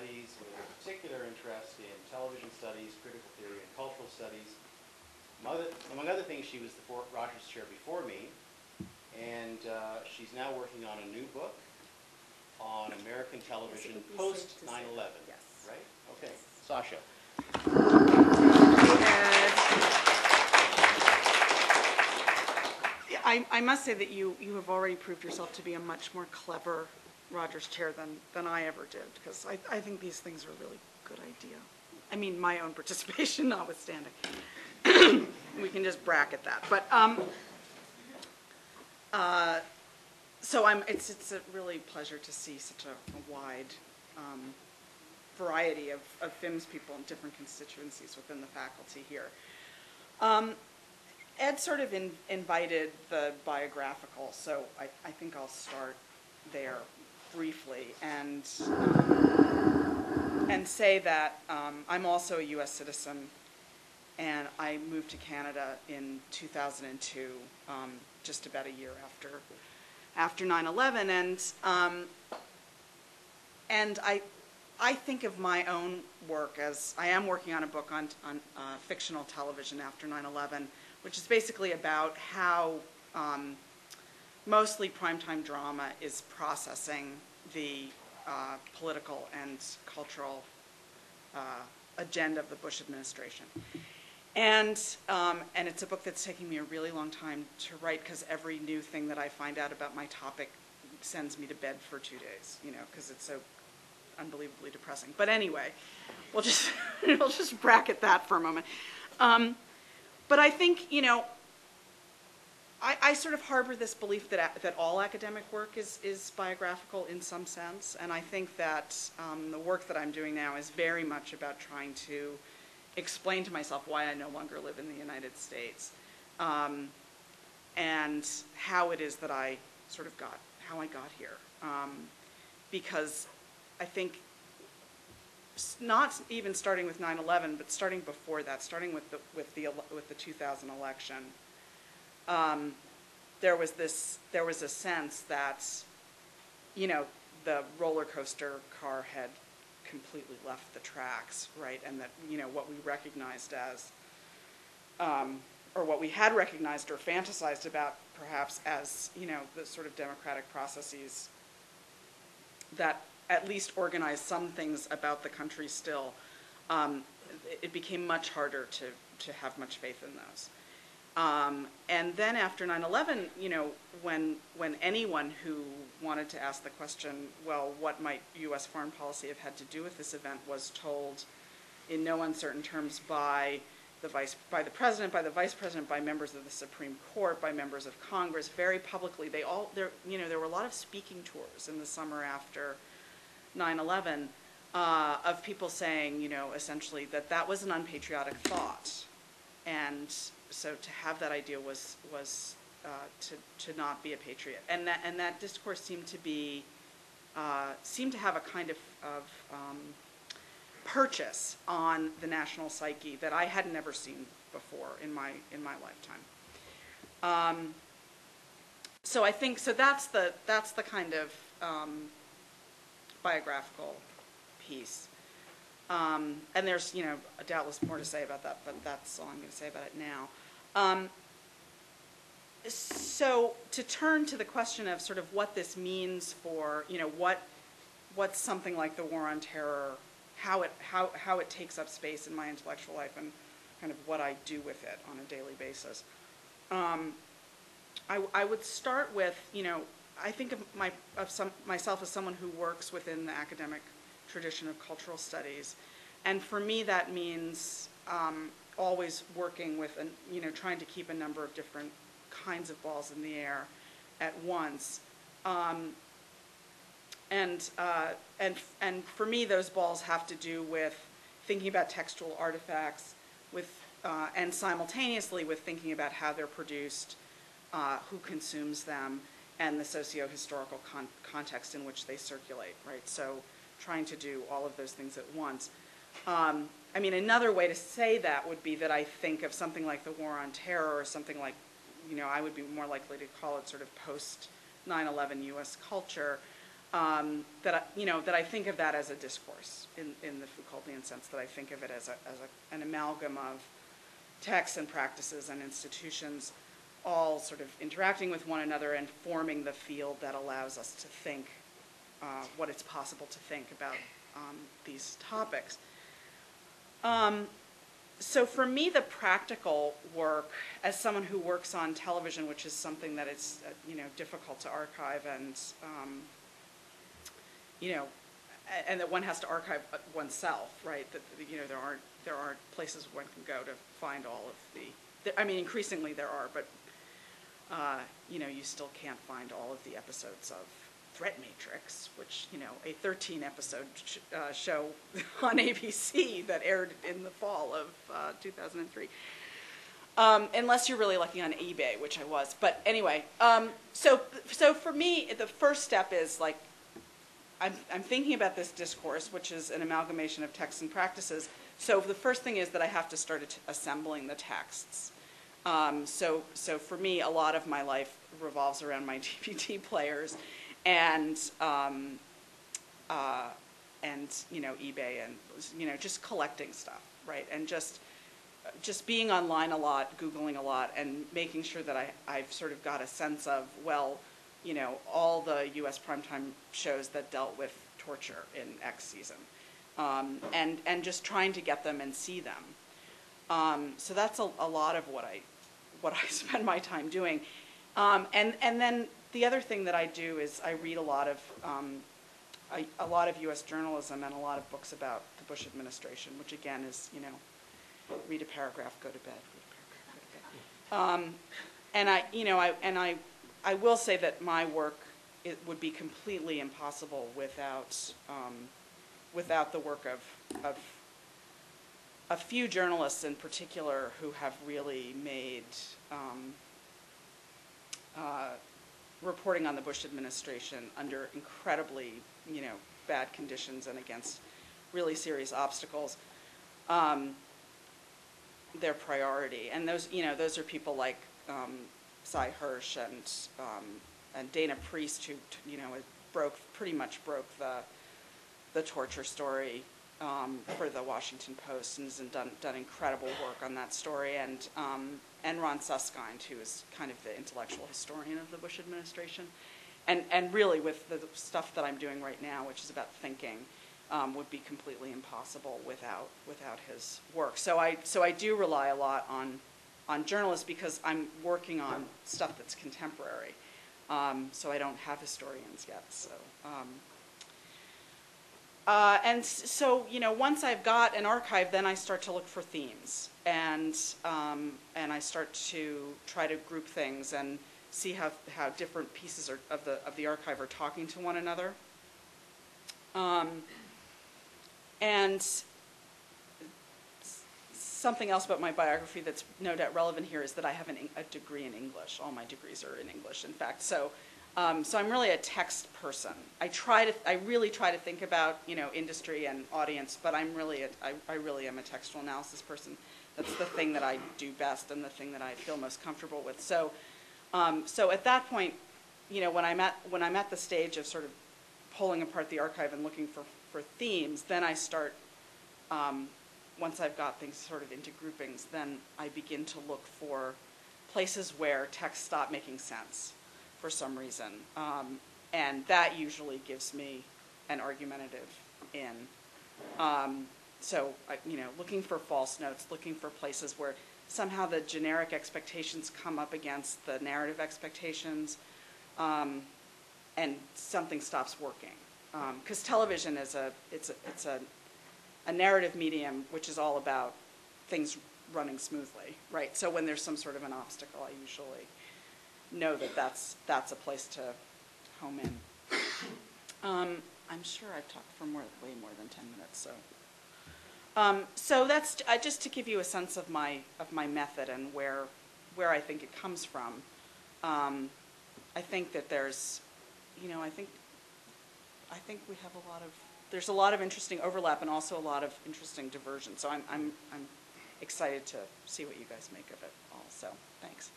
studies with a particular interest in television studies, critical theory, and cultural studies. Among other things, she was the Rogers Chair before me, and she's now working on a new book on American television post 9/11. Yes. Right? Okay. Sasha. I must say that you have already proved yourself to be a much more clever Rogers Chair than I ever did, because I think these things are a really good idea. I mean, my own participation notwithstanding. We can just bracket that. But so it's a really pleasure to see such a wide variety of FIMS people in different constituencies within the faculty here. Ed sort of invited the biographical, so I think I'll start there briefly and say that I'm also a U.S. citizen, and I moved to Canada in 2002, just about a year after 9/11, and I think of my own work as I am working on a book on fictional television after 9/11, which is basically about how mostly primetime drama is processing the political and cultural agenda of the Bush administration. And it's a book that's taking me a really long time to write, because every new thing that I find out about my topic sends me to bed for 2 days, because it's so unbelievably depressing. But anyway, we'll just bracket that for a moment. But I think, I sort of harbor this belief that all academic work is biographical in some sense, and I think that the work that I'm doing now is very much about trying to explain to myself why I no longer live in the United States, and how it is that I sort of got here. Because I think not even starting with 9/11, but starting before that, starting with the 2000 election, there was a sense that, the roller coaster car had completely left the tracks, right? And that, what we recognized as, or what we had recognized or fantasized about perhaps as, the sort of democratic processes that at least organize some things about the country still, it became much harder to have much faith in those. And then after 9/11, when anyone who wanted to ask the question, well, what might U.S. foreign policy have had to do with this event, was told in no uncertain terms by the president, by the vice president, by members of the Supreme Court, by members of Congress, very publicly. There were a lot of speaking tours in the summer after 9/11 of people saying, essentially that was an unpatriotic thought, and so to have that idea was to not be a patriot, and that discourse seemed to have a kind of purchase on the national psyche that I had never seen before in my lifetime. So I think that's the kind of biographical piece. And there's, doubtless more to say about that, but that's all I'm going to say about it now. So to turn to the question of sort of what this means for, what's something like the War on Terror, how it takes up space in my intellectual life, and kind of what I do with it on a daily basis. I would start with, I think of myself as someone who works within the academic tradition of cultural studies, and for me that means always working with, trying to keep a number of different kinds of balls in the air at once, and for me those balls have to do with thinking about textual artifacts, and simultaneously with thinking about how they're produced, who consumes them, and the socio-historical context in which they circulate, right? So trying to do all of those things at once. I mean, another way to say that would be that I think of something like the War on Terror, or something like, I would be more likely to call it sort of post 9/11 U.S. culture, that I think of that as a discourse in the Foucauldian sense, that I think of it as an amalgam of texts and practices and institutions all sort of interacting with one another and forming the field that allows us to think what it's possible to think about these topics. So for me, the practical work, as someone who works on television, which is something that is difficult to archive and and that one has to archive oneself, right? That there aren't places one can go to find all of the. I mean, increasingly there are, but you still can't find all of the episodes of Threat Matrix, which a 13-episode show on ABC that aired in the fall of 2003. Unless you're really lucky on eBay, which I was. But anyway, so for me, the first step is like, I'm thinking about this discourse, which is an amalgamation of texts and practices. So the first thing is that I have to start assembling the texts. So for me, a lot of my life revolves around my DVD players and eBay and just collecting stuff, right? And just being online a lot, Googling a lot, and making sure that I've sort of got a sense of, well, all the U.S. primetime shows that dealt with torture in X season, and just trying to get them and see them. So that's a lot of what I spend my time doing, and then the other thing that I do is I read a lot of U.S. journalism and a lot of books about the Bush administration, which again is read a paragraph, go to bed. Read a paragraph, go to bed. I will say that my work would be completely impossible without the work of a few journalists in particular who have really made reporting on the Bush administration under incredibly bad conditions and against really serious obstacles their priority. And those are people like Cy Hirsch and Dana Priest, who pretty much broke the torture story for the Washington Post and has done incredible work on that story, and Ron Suskind, who is kind of the intellectual historian of the Bush administration, and really with the stuff that I'm doing right now, which is about thinking, would be completely impossible without his work. So I do rely a lot on journalists because I'm working on stuff that's contemporary. So I don't have historians yet. So once I've got an archive, then I start to look for themes, and I start to try to group things and see how different pieces of the archive are talking to one another. And something else about my biography that's no doubt relevant here is that I have a degree in English. All my degrees are in English, in fact. So I'm really a text person. I really try to think about industry and audience, but I really am a textual analysis person. That's the thing that I do best and the thing that I feel most comfortable with. So at that point, when I'm at the stage of sort of pulling apart the archive and looking for themes, then I start. Once I've got things sort of into groupings, then I begin to look for places where texts stop making sense for some reason. And that usually gives me an argumentative in. Looking for false notes, looking for places where somehow the generic expectations come up against the narrative expectations, and something stops working. Because television is a narrative medium, which is all about things running smoothly, right? So when there's some sort of an obstacle, I usually know that that's a place to home in. I'm sure I've talked for way more than 10 minutes. So that's just to give you a sense of my method and where I think it comes from. I think that there's, I think we have there's a lot of interesting overlap and also a lot of interesting diversion. So I'm excited to see what you guys make of it all. So thanks.